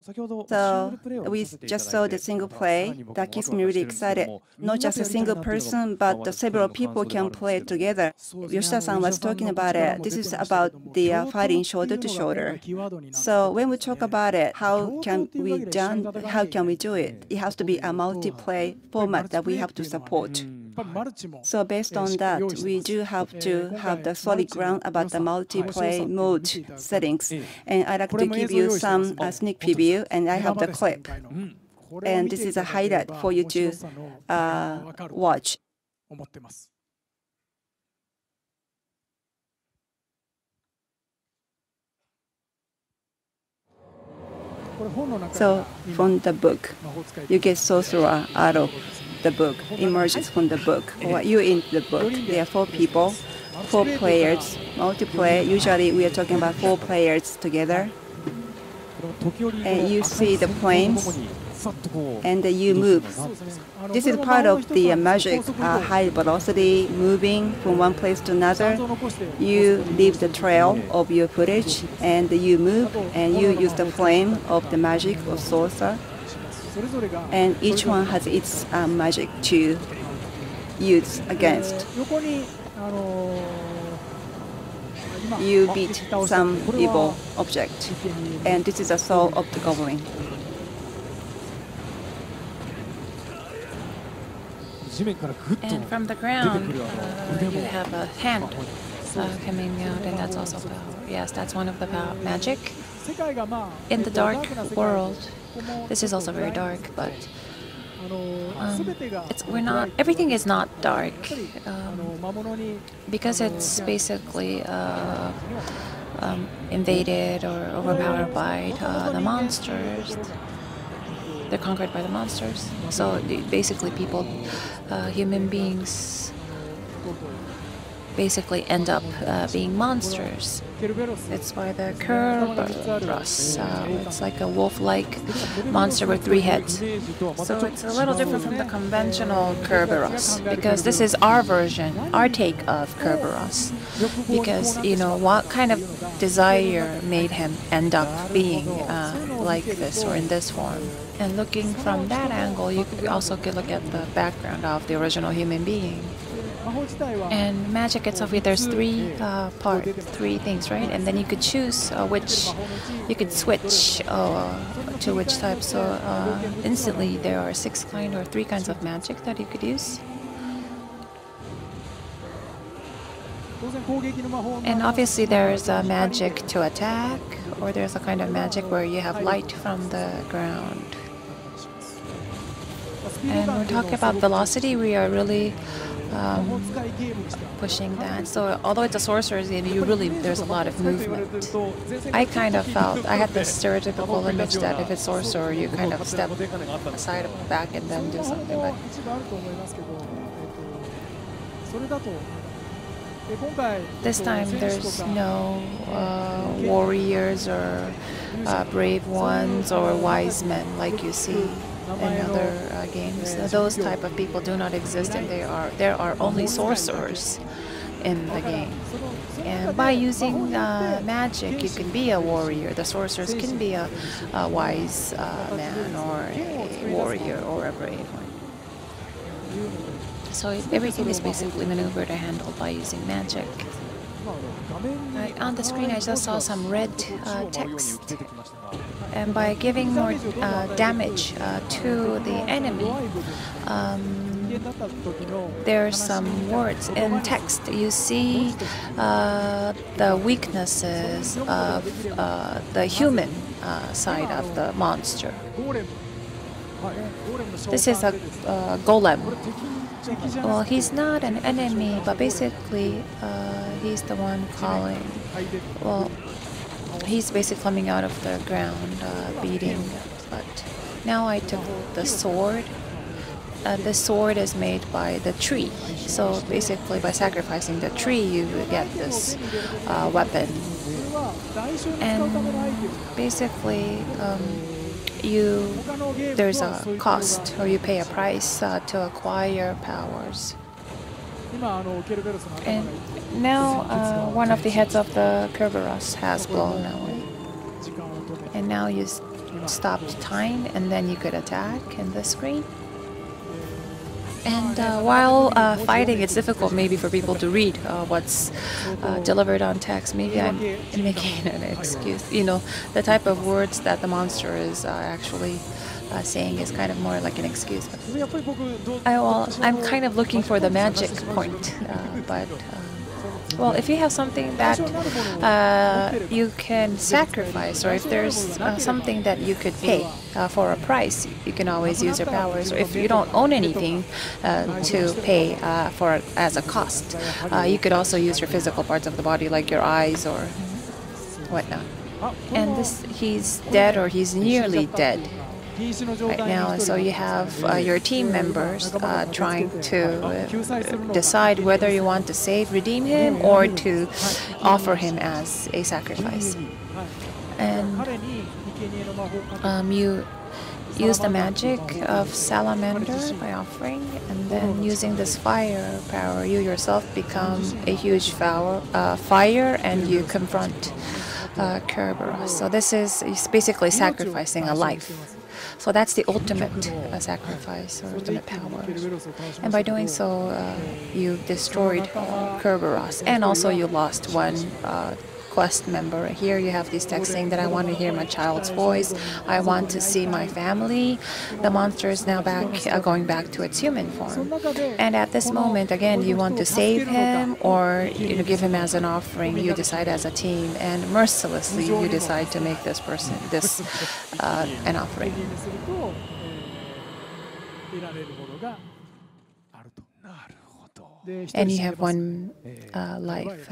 So we just saw the single play. That keeps me really excited. Not just a single person, but the several people can play together. Yoshida-san was talking about it. This is about the fighting shoulder to shoulder. So when we talk about it, how can we do it? It has to be a multiplayer format that we have to support. So based on that, we do have to have the solid ground about the multiplayer mode settings. And I'd like to give you some sneak preview, and I have the clip. And this is a highlight for you to watch. So from the book, you get sorcerer out of the book, emerges from the book, or you in the book. There are 4 people, 4 players, multiplayer. Usually we are talking about 4 players together. And you see the flames, and you move. This is part of the magic, high velocity, moving from one place to another. You leave the trail of your footage, and you move, and you use the flame of the magic of sorcerer. And each one has its magic to use against. You beat some evil object, and this is the soul of the goblin. And from the ground, you have a hand coming out, and that's also power. Yes, that's one of the magic. In the dark world, this is also very dark, but everything is not dark because it's basically invaded or overpowered by the monsters. They're conquered by the monsters. So basically people, human beings basically end up being monsters. It's by the Kerberos. It's like a wolf-like monster with 3 heads. So it's a little different from the conventional Kerberos, because this is our version, our take of Kerberos. Because, you know, what kind of desire made him end up being like this or in this form? And looking from that angle, you also could look at the background of the original human being. And magic itself, there's 3 things, right? And then you could choose you could switch to which type. So instantly there are 6 kinds or 3 kinds of magic that you could use. And obviously there's a magic to attack, or there's a kind of magic where you have light from the ground. And when we're talking about velocity, we are really pushing that. So although it's a sorcerer's game, there's a lot of movement. I kind of felt, I had this stereotypical image that if it's sorcerer, you kind of step aside or back and then do something. But this time there's no warriors or brave ones or wise men like you see in other games. Those type of people do not exist, and there are only sorcerers in the game. And by using magic, you can be a warrior. The sorcerers can be a wise man or a warrior or a brave one. So everything is basically maneuvered and handled by using magic. On the screen, I just saw some red text. And by giving more damage to the enemy, there are some words in text. You see the weaknesses of the human side of the monster. This is a golem. Well, he's not an enemy, but basically he's the one calling. Well, he's basically coming out of the ground, beating. But now I took the sword. The sword is made by the tree. So basically, by sacrificing the tree, you get this weapon. And basically, there's a cost, or you pay a price to acquire powers. And now one of the heads of the Kerberos has blown away. And now you stopped time, and then you could attack in the screen. And while fighting, it's difficult maybe for people to read what's delivered on text. Maybe I'm making an excuse. You know, the type of words that the monster is actually saying is kind of more like an excuse. I'm kind of looking for the magic point, well, if you have something that you can sacrifice, or if there's something that you could pay for a price, you can always use your powers. Or if you don't own anything to pay for as a cost, you could also use your physical parts of the body, like your eyes or whatnot. And he's dead, or he's nearly dead right now, and so you have your team members trying to decide whether you want to redeem him, or to offer him as a sacrifice. And you use the magic of salamander by offering, and then using this fire power, you yourself become a huge fire, and you confront Kerberos. So this is basically sacrificing a life. So that's the ultimate sacrifice, or ultimate power. And by doing so, you destroyed Kerberos, and also you lost one quest member. Here you have these texts saying that I want to hear my child's voice, I want to see my family. The monster is now going back to its human form. And at this moment, again, you want to save him, or give him as an offering. You decide as a team, and mercilessly you decide to make this person an offering. And you have one life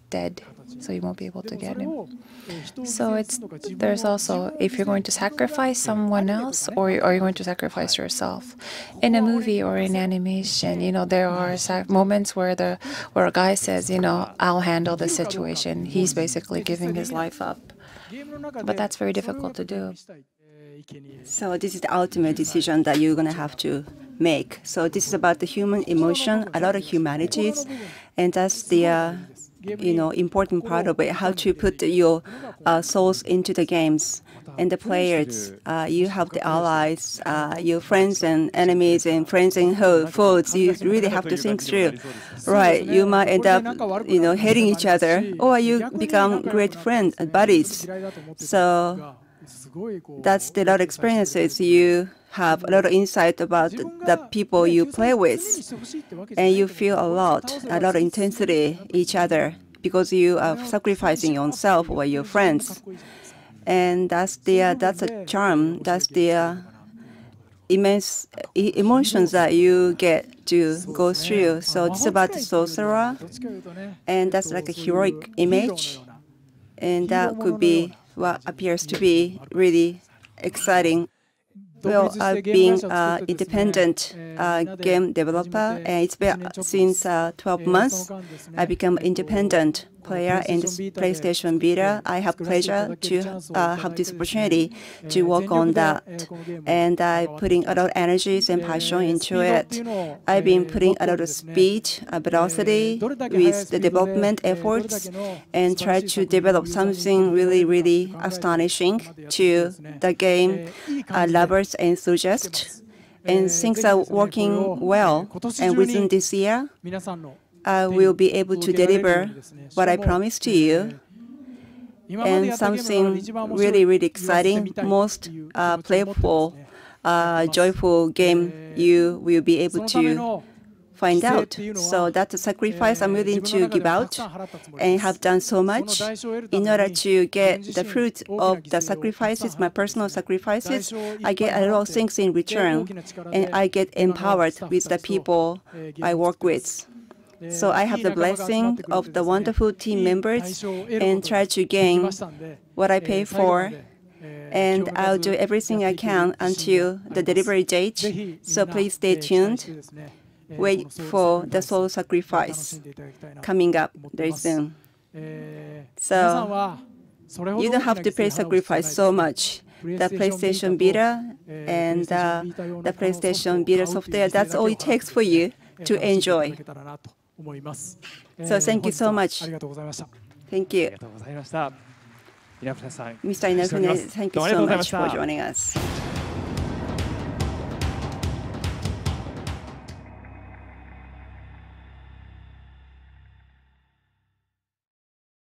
dead, so you won't be able to get him. So there's also, if you're going to sacrifice someone else, or are you going to sacrifice yourself? In a movie or in animation, there are moments where a guy says, I'll handle the situation. He's basically giving his life up. But that's very difficult to do. So this is the ultimate decision that you're going to have to make. So this is about the human emotion, a lot of humanities, and that's the important part of it, how to put your souls into the games. And the players, you have the allies, your friends and enemies, and friends and foes. You really have to think through. Right, you might end up, hating each other, or you become great friends, buddies. So that's a lot of experiences. You have a lot of insight about the people you play with, and you feel a lot of intensity each other, because you are sacrificing yourself or your friends. And that's a charm. That's the immense emotions that you get to go through. So it's about the sorcerer, and that's like a heroic image, and that could be what appears to be really exciting. Well, I've been an independent game developer, and it's been since 12 months. I become an independent player in this PlayStation Vita. I have pleasure to have this opportunity to work on that, and I'm putting a lot of energies and passion into it. I've been putting a lot of speed, velocity with the development efforts, and try to develop something really, really astonishing to the game lovers and enthusiasts. And things are working well, and within this year, I will be able to deliver what I promised to you, and something really, really exciting, most playful, joyful game you will be able to find out. So that's a sacrifice I'm willing to give out, and have done so much in order to get the fruit of the sacrifices, my personal sacrifices. I get a lot of things in return, and I get empowered with the people I work with. So I have the blessing of the wonderful team members, and try to gain what I pay for, and I'll do everything I can until the delivery date. So please stay tuned. Wait for the soul sacrifice coming up very soon. So you don't have to pay sacrifice so much. The PlayStation Vita and the PlayStation Vita software, that's all it takes for you to enjoy. So thank you so much. Thank you. Mr. Inafune, thank you so much for joining us.